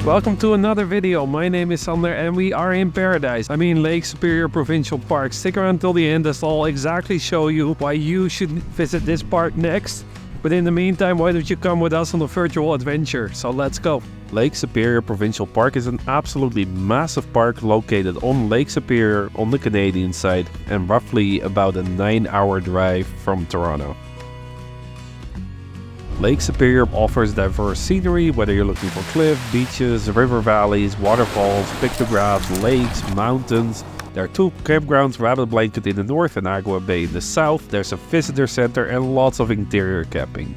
Welcome to another video. My name is Sander and we are in paradise. I mean Lake Superior Provincial Park. Stick around till the end as I'll exactly show you why you should visit this park next. But in the meantime, why don't you come with us on a virtual adventure? So let's go. Lake Superior Provincial Park is an absolutely massive park located on Lake Superior on the Canadian side and roughly about a 9-hour drive from Toronto. Lake Superior offers diverse scenery, whether you're looking for cliff, beaches, river valleys, waterfalls, pictographs, lakes, mountains. There are 2 campgrounds, Rabbit Blanket in the north and Agawa Bay in the south. There's a visitor center and lots of interior camping.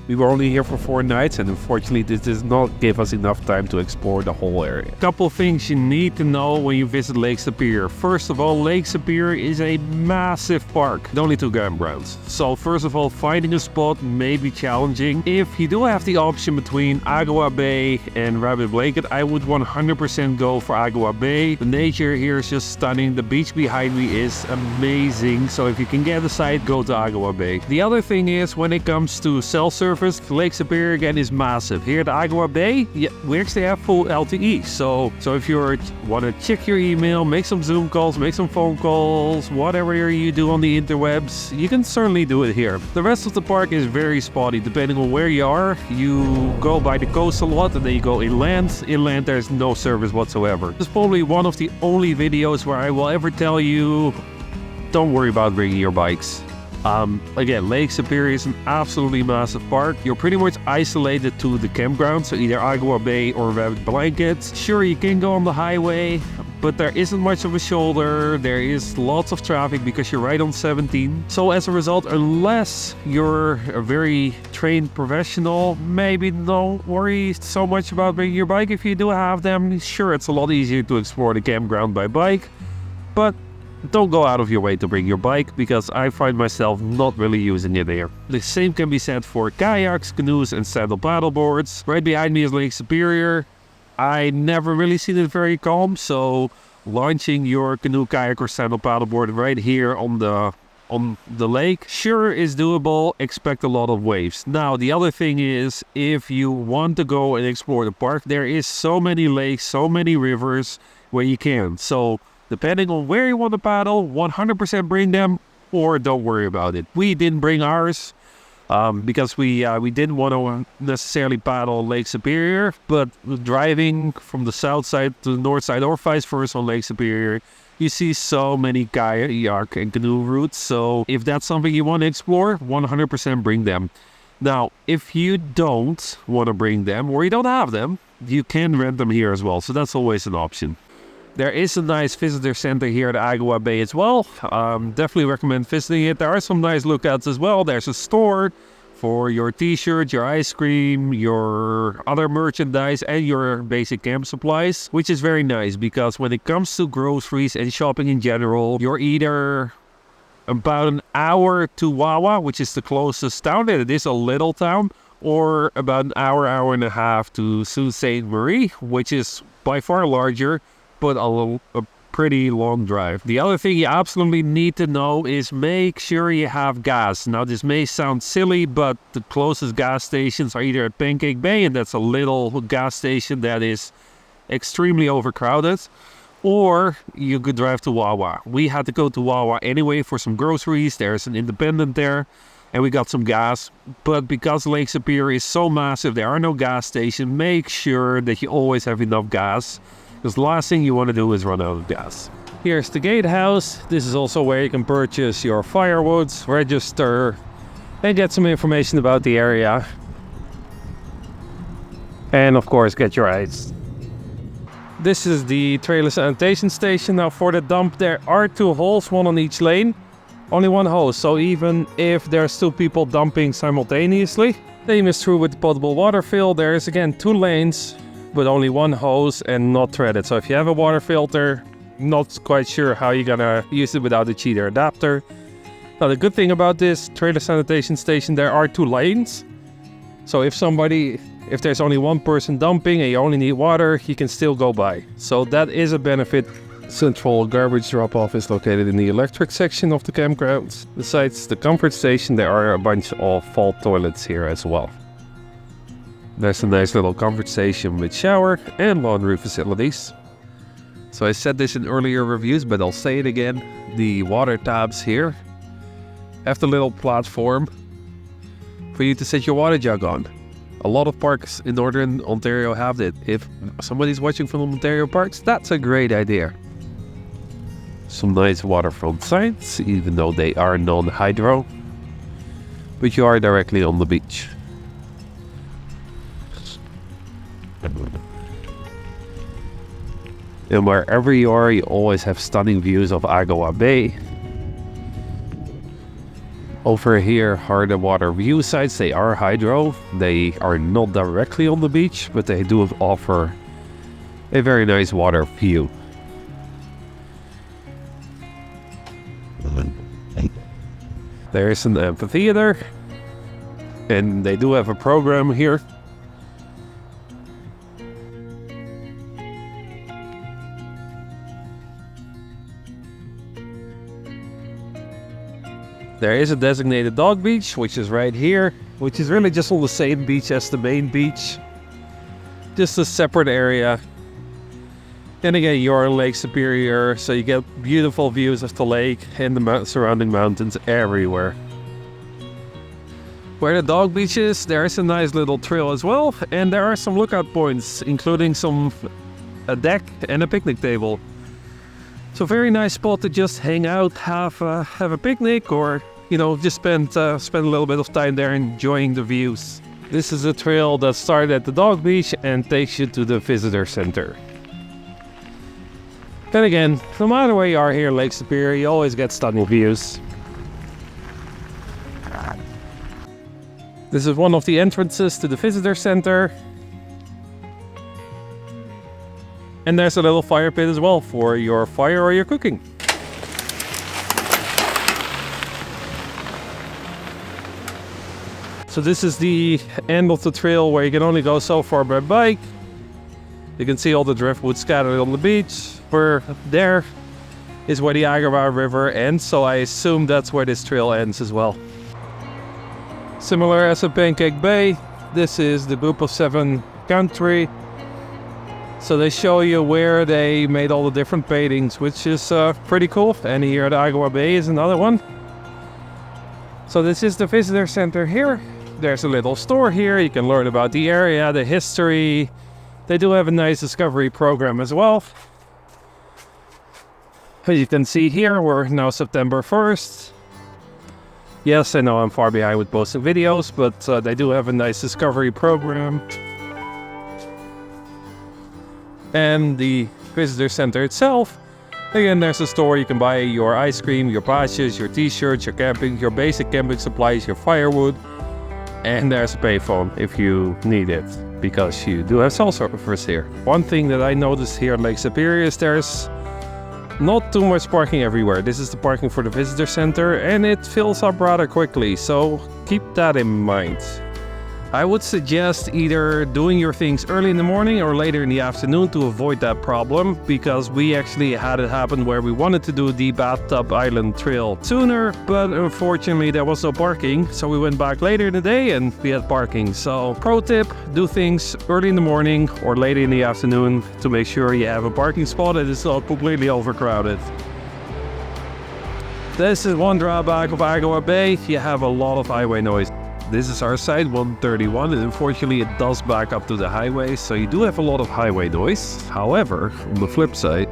We were only here for 4 nights and unfortunately this does not give us enough time to explore the whole area. Couple things you need to know when you visit Lake Superior. First of all, Lake Superior is a massive park with only 2 campgrounds. So first of all, finding a spot may be challenging. If you do have the option between Agawa Bay and Rabbit Blanket, I would 100% go for Agawa Bay. The nature here is just stunning. The beach behind me is amazing. So if you can get a site, go to Agawa Bay. The other thing is when it comes to cell service, Lake Superior again is massive. Here at Agawa Bay, we actually have full LTE. So if you want to check your email, make some Zoom calls, make some phone calls, whatever you do on the interwebs, you can certainly do it here. The rest of the park is very spotty depending on where you are. You go by the coast a lot and then you go inland. Inland there's no service whatsoever. This is probably one of the only videos where I will ever tell you don't worry about bringing your bikes. Again, Lake Superior is an absolutely massive park. You're pretty much isolated to the campground, so either Agawa Bay or Rabbit Blanket. Sure, you can go on the highway, but there isn't much of a shoulder. There is lots of traffic because you're right on 17. So as a result, unless you're a very trained professional, maybe don't worry so much about bringing your bike. If you do have them, sure, it's a lot easier to explore the campground by bike, but don't go out of your way to bring your bike because I find myself not really using it here. The same can be said for kayaks, canoes and stand-up paddle boards. Right behind me is Lake Superior. I never really seen it very calm, so launching your canoe, kayak or stand-up paddle board right here on the lake sure is doable. Expect a lot of waves. Now the other thing is, if you want to go and explore the park, there is so many lakes, so many rivers where you can. So depending on where you want to paddle, 100% bring them or don't worry about it. We didn't bring ours because we didn't want to necessarily paddle Lake Superior, but driving from the south side to the north side or vice versa on Lake Superior, you see so many kayak and canoe routes. So if that's something you want to explore, 100% bring them. Now, if you don't want to bring them or you don't have them, you can rent them here as well. So that's always an option. There is a nice visitor center here at Agawa Bay as well. Definitely recommend visiting it. There are some nice lookouts as well. There's a store for your t-shirt, your ice cream, your other merchandise and your basic camp supplies, which is very nice because when it comes to groceries and shopping in general, you're either about an hour to Wawa, which is the closest town, and it is a little town, or about an hour and a half to Sault Ste. Marie, which is by far larger, but a pretty long drive. The other thing you absolutely need to know is make sure you have gas. Now this may sound silly, but the closest gas stations are either at Pancake Bay, and that's a little gas station that is extremely overcrowded, or you could drive to Wawa. We had to go to Wawa anyway for some groceries. There's an independent there and we got some gas, but because Lake Superior is so massive, there are no gas stations. Make sure that you always have enough gas, because the last thing you want to do is run out of gas. Here's the gatehouse. This is also where you can purchase your firewoods, register, and get some information about the area. And of course, get your ice. This is the trailer sanitation station. Now for the dump, there are 2 holes, 1 on each lane. Only 1 hose, so even if there's 2 people dumping simultaneously. Same is true with the potable water fill. There is again 2 lanes. with only one hose and not threaded. So if you have a water filter, not quite sure how you're gonna use it without the cheater adapter. Now the good thing about this trailer sanitation station, there are 2 lanes. So if there's only one person dumping and you only need water, you can still go by. So that is a benefit. Central garbage drop-off is located in the electric section of the campground. Besides the comfort station, there are a bunch of vault toilets here as well. There's a nice little comfort station with shower and laundry facilities. So I said this in earlier reviews, but I'll say it again. The water tabs here have the little platform for you to set your water jug on. A lot of parks in Northern Ontario have it. If somebody's watching from Ontario parks, that's a great idea. Some nice waterfront signs, even though they are non-hydro, but you are directly on the beach. And wherever you are, you always have stunning views of Agawa Bay. Over here are the water view sites. They are hydro. They are not directly on the beach, but they do offer a very nice water view. There is an amphitheater, and they do have a program here. There is a designated dog beach, which is right here, which is really just on the same beach as the main beach. Just a separate area. And again, you're in Lake Superior, so you get beautiful views of the lake and the surrounding mountains everywhere. Where the dog beach is, there is a nice little trail as well, and there are some lookout points, including a deck and a picnic table. So very nice spot to just hang out, have a picnic, or just spend a little bit of time there enjoying the views. This is a trail that started at the dog beach and takes you to the visitor center. Then again, no matter where you are here in Lake Superior, you always get stunning views. This is one of the entrances to the visitor center. And there's a little fire pit as well for your fire or your cooking. So this is the end of the trail where you can only go so far by bike. You can see all the driftwood scattered on the beach. Where there is where the Agawa River ends, so I assume that's where this trail ends as well. Similar as at Pancake Bay, this is the Group of 7 country. So they show you where they made all the different paintings, which is pretty cool. And here at Agawa Bay is another one. So this is the visitor center here. There's a little store here. You can learn about the area, the history. They do have a nice discovery program as well. As you can see here, we're now September 1st. Yes, I know I'm far behind with posting videos, but they do have a nice discovery program. And the visitor center itself, again, there's a store. You can buy your ice cream, your patches, your t-shirts, your basic camping supplies, your firewood. And there's a payphone if you need it, because you do have cell service here. One thing that I noticed here at Lake Superior is there's not too much parking everywhere. This is the parking for the visitor center, and it fills up rather quickly, so keep that in mind. I would suggest either doing your things early in the morning or later in the afternoon to avoid that problem, because we actually had it happen where we wanted to do the Bathtub Island trail sooner, but unfortunately there was no parking, so we went back later in the day and we had parking. So pro tip, do things early in the morning or later in the afternoon to make sure you have a parking spot that is not completely overcrowded. This is one drawback of Agawa Bay: you have a lot of highway noise. This is our side 131, and unfortunately it does back up to the highway, so you do have a lot of highway noise. However, on the flip side,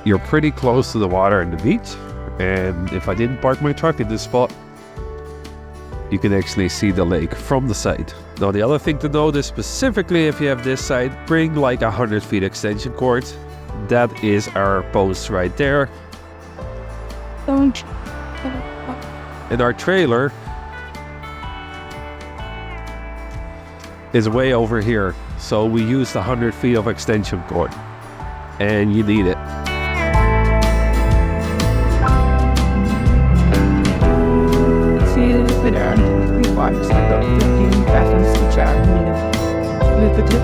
you're pretty close to the water and the beach, and if I didn't park my truck in this spot, you can actually see the lake from the side. Now the other thing to note is, specifically if you have this side, bring like 100 feet extension cord. That is our post right there. And our trailer is way over here. So we used 100 feet of extension cord. And you need it. See, there are 3 bikes that got 15 patterns which are limited.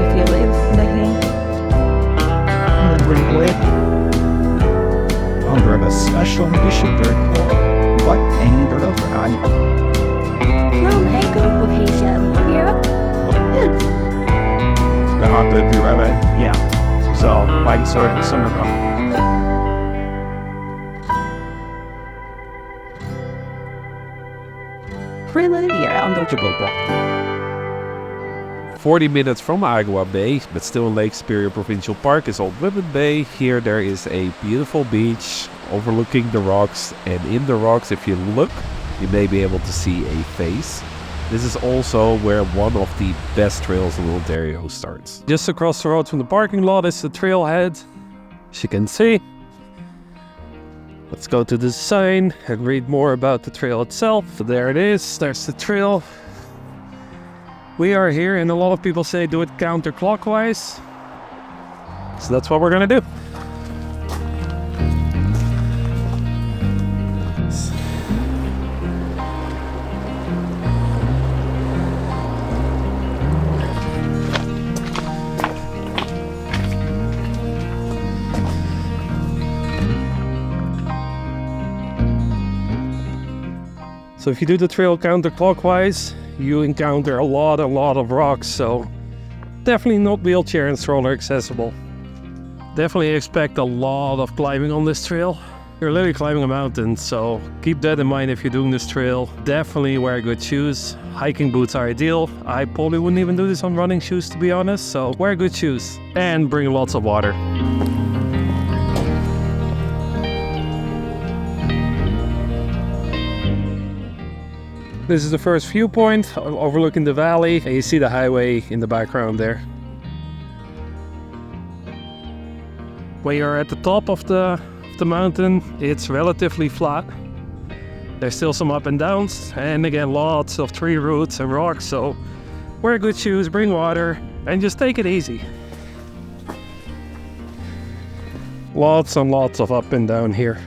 If you live in the Greenway, under a special mission called What Anger of Ryan. From Agawa location here. The haunted rabbit, yeah. So, like, sort of summer camp. 40 minutes from Agawa Bay, but still in Lake Superior Provincial Park, is Old Women Bay. Here there is a beautiful beach overlooking the rocks, and in the rocks, if you look, you may be able to see a face. This is also where one of the best trails in Ontario starts. Just across the road from the parking lot is the trailhead, as you can see. Let's go to the sign and read more about the trail itself. So there it is, there's the trail. We are here, and a lot of people say do it counterclockwise. So that's what we're gonna do. So if you do the trail counterclockwise, you encounter a lot of rocks, so definitely not wheelchair and stroller accessible. Definitely expect a lot of climbing on this trail. You're literally climbing a mountain, so keep that in mind if you're doing this trail. Definitely wear good shoes. Hiking boots are ideal. I probably wouldn't even do this on running shoes, to be honest, so wear good shoes and bring lots of water. This is the first viewpoint overlooking the valley, and you see the highway in the background there. When you're at the top of the mountain, it's relatively flat. There's still some up and downs, and again lots of tree roots and rocks, so wear good shoes, bring water, and just take it easy. Lots and lots of up and down here.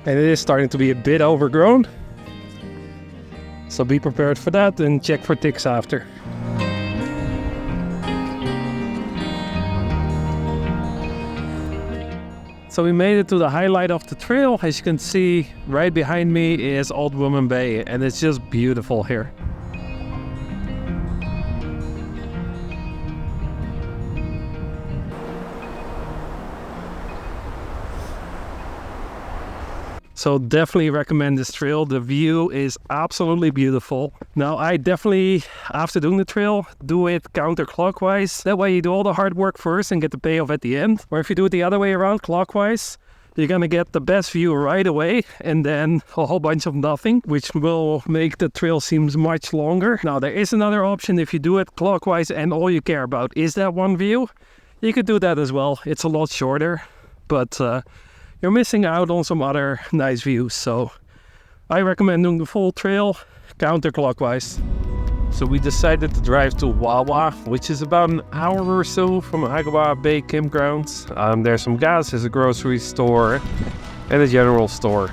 And it is starting to be a bit overgrown, so be prepared for that and check for ticks after. So we made it to the highlight of the trail. As you can see, right behind me is Old Woman Bay, and it's just beautiful here. So definitely recommend this trail. The view is absolutely beautiful. Now I definitely, after doing the trail, do it counterclockwise. That way you do all the hard work first and get the payoff at the end. Or if you do it the other way around, clockwise, you're gonna get the best view right away and then a whole bunch of nothing, which will make the trail seem much longer. Now there is another option. If you do it clockwise and all you care about is that one view, you could do that as well. It's a lot shorter, but you're missing out on some other nice views, so I recommend doing the full trail counterclockwise. So we decided to drive to Wawa, which is about an hour or so from Agawa Bay campground. There's some gas, there's a grocery store, and a general store.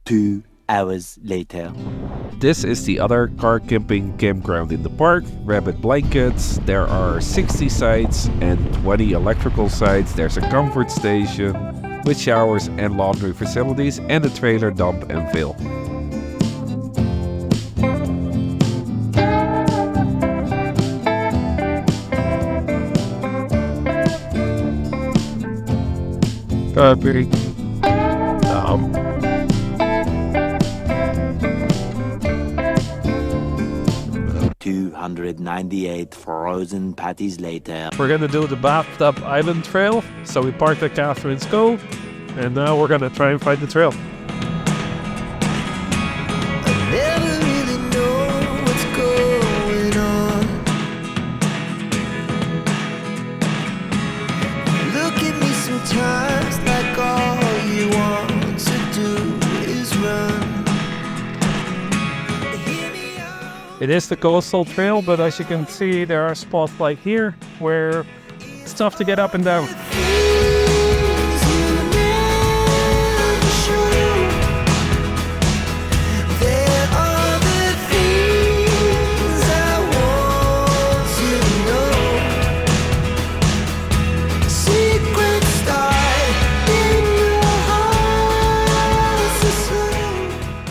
2 hours later. This is the other car camping campground in the park. Rabbit blankets, there are 60 sites and 20 electrical sites. There's a comfort station with showers and laundry facilities, and a trailer dump and fill. Pretty. 298 frozen patties later. We're gonna do the Bathtub Island trail, so we parked at Catherine's Cove, and now we're gonna try and find the trail. I never really know what's going on. Look at me sometimes. It is the coastal trail, but as you can see, there are spots like here where it's tough to get up and down.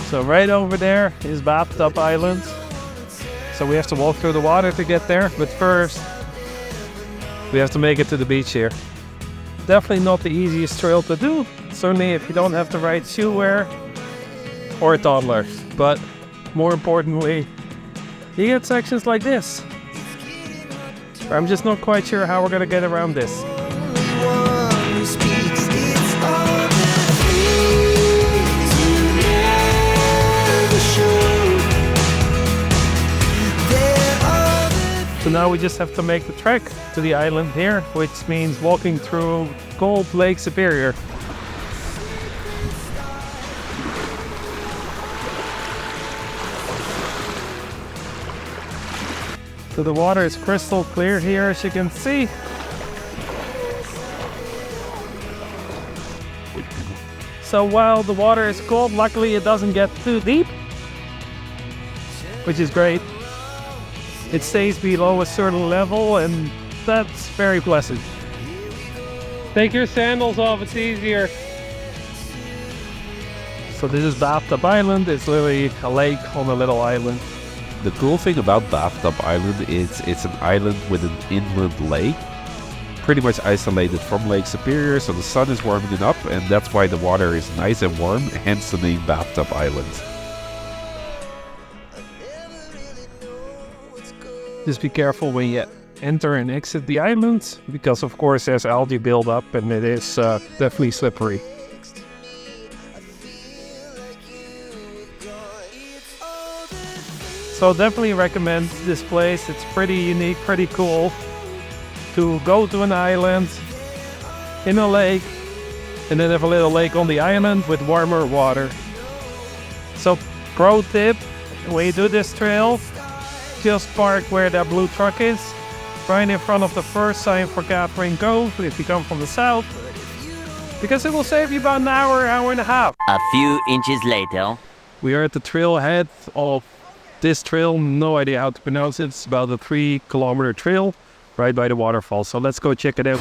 So right over there is Bathtub Island. So we have to walk through the water to get there, but first we have to make it to the beach here. Definitely not the easiest trail to do, certainly if you don't have the right shoe wear or a toddler. But more importantly, you get sections like this. I'm just not quite sure how we're gonna get around this. So now we just have to make the trek to the island here, which means walking through cold Lake Superior. So the water is crystal clear here, as you can see. So while the water is cold, luckily it doesn't get too deep, which is great. It stays below a certain level, and that's very pleasant. Take your sandals off, it's easier. So this is Bathtub Island. It's literally a lake on a little island. The cool thing about Bathtub Island is it's an island with an inland lake, pretty much isolated from Lake Superior, so the sun is warming it up, and that's why the water is nice and warm, hence the name Bathtub Island. Just be careful when you enter and exit the island, because of course there's algae buildup and it is definitely slippery. So definitely recommend this place. It's pretty unique, pretty cool to go to an island in a lake and then have a little lake on the island with warmer water. So pro tip, when you do this trail, just park where that blue truck is, right in front of the first sign for Catherine Cove if you come from the south, because it will save you about an hour, hour and a half. A few inches later. We are at the trailhead of this trail, no idea how to pronounce it. It's about a 3-kilometer trail right by the waterfall, so let's go check it out.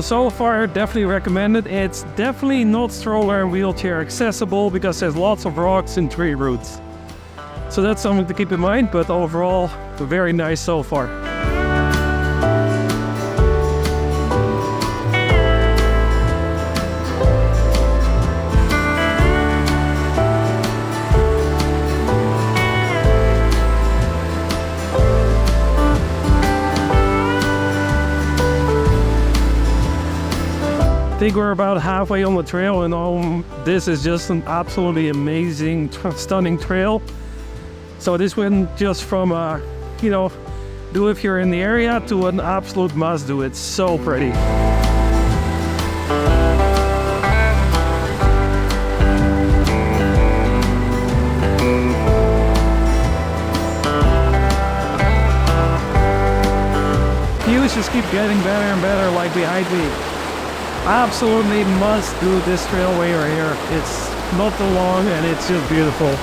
So far, definitely recommend it. It's definitely not stroller and wheelchair accessible because there's lots of rocks and tree roots. So that's something to keep in mind, but overall, very nice so far. I think we're about halfway on the trail, and this is just an absolutely amazing, stunning trail. So this went just from, do if you're in the area to an absolute must do. It's so pretty. Views just keep getting better and better, like behind me. Absolutely must do this trailway right here. It's not too long and it's just beautiful.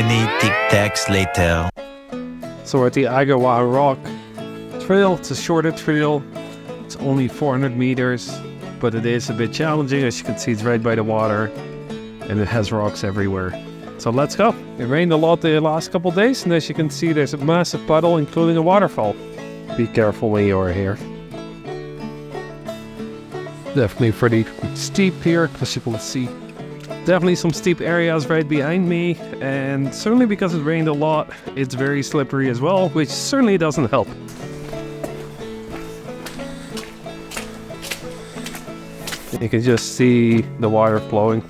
Many tic-tacs later. So we're at the Agawa Rock trail. It's a shorter trail. It's only 400 meters, but it is a bit challenging. As you can see, it's right by the water and it has rocks everywhere. So let's go. It rained a lot the last couple days, and as you can see, there's a massive puddle, including a waterfall. Be careful when you are here. Definitely pretty steep here, as you can see. Definitely some steep areas right behind me, and certainly because it rained a lot, it's very slippery as well, which certainly doesn't help. You can just see the water flowing.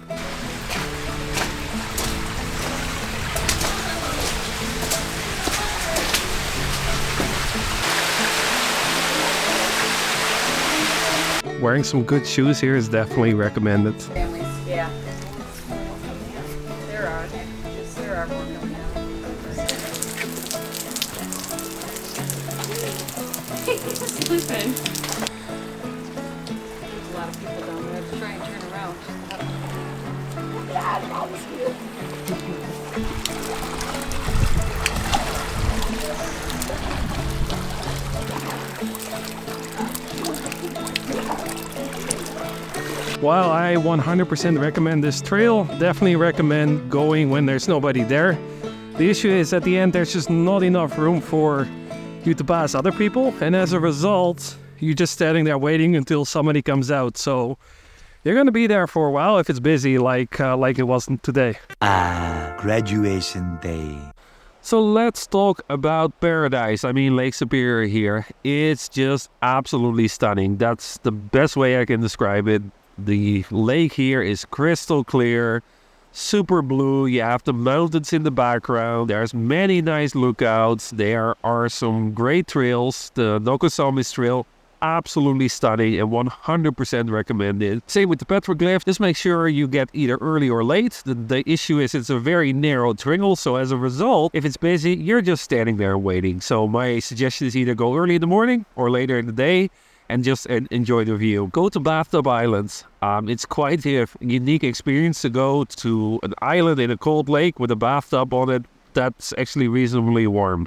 Wearing some good shoes here is definitely recommended. Families, yeah. There are more coming out. Sleeping. There's a lot of people down there. I have to try and turn around. While I 100% recommend this trail, definitely recommend going when there's nobody there. The issue is at the end there's just not enough room for you to pass other people, and as a result you're just standing there waiting until somebody comes out. So you're gonna be there for a while if it's busy like it wasn't today. Graduation day. So let's talk about paradise. I mean, Lake Superior here. It's just absolutely stunning. That's the best way I can describe it. The lake here is crystal clear, super blue. You have the mountains in the background. There's many nice lookouts. There are some great trails. The Nokosamis trail, absolutely stunning and 100% recommended. Same with the petroglyph. Just make sure you get either early or late. The issue is it's a very narrow trail, so as a result, if it's busy, you're just standing there waiting. So my suggestion is either go early in the morning or later in the day and just enjoy the view. Go to Bathtub Island. It's quite a unique experience to go to an island in a cold lake with a bathtub on it that's actually reasonably warm.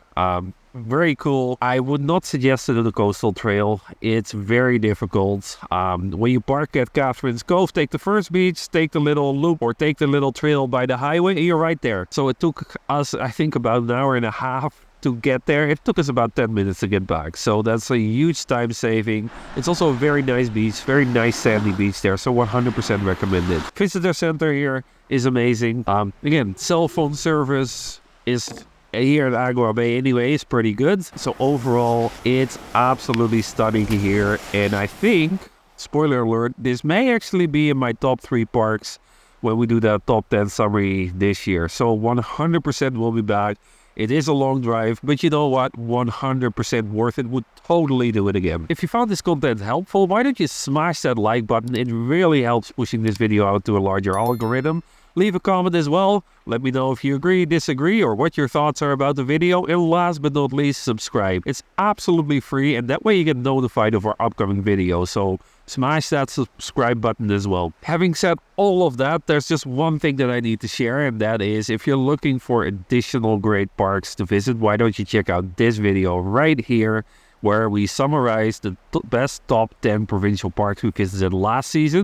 Very cool. I would not suggest it on the coastal trail. It's very difficult. When you park at Catherine's Cove, take the first beach, take the little loop, or take the little trail by the highway, and you're right there. So it took us, I think, about an hour and a half to get there. It took us about 10 minutes to get back. So that's a huge time saving. It's also a very nice beach, very nice sandy beach there. So 100% recommended. Visitor center here is amazing. Again, cell phone service is here at Agawa Bay anyway, is pretty good. So overall, it's absolutely stunning here. And I think, spoiler alert, this may actually be in my top 3 parks when we do that top 10 summary this year. So 100% will be back. It is a long drive, but you know what? 100% worth it. Would totally do it again. If you found this content helpful, why don't you smash that like button? It really helps pushing this video out to a larger algorithm. Leave a comment as well. Let me know if you agree, disagree, or what your thoughts are about the video. And last but not least, subscribe. It's absolutely free, and that way you get notified of our upcoming videos. So smash that subscribe button as well. Having said all of that, there's just one thing that I need to share, and that is if you're looking for additional great parks to visit, why don't you check out this video right here, where we summarize the best top 10 provincial parks we visited last season.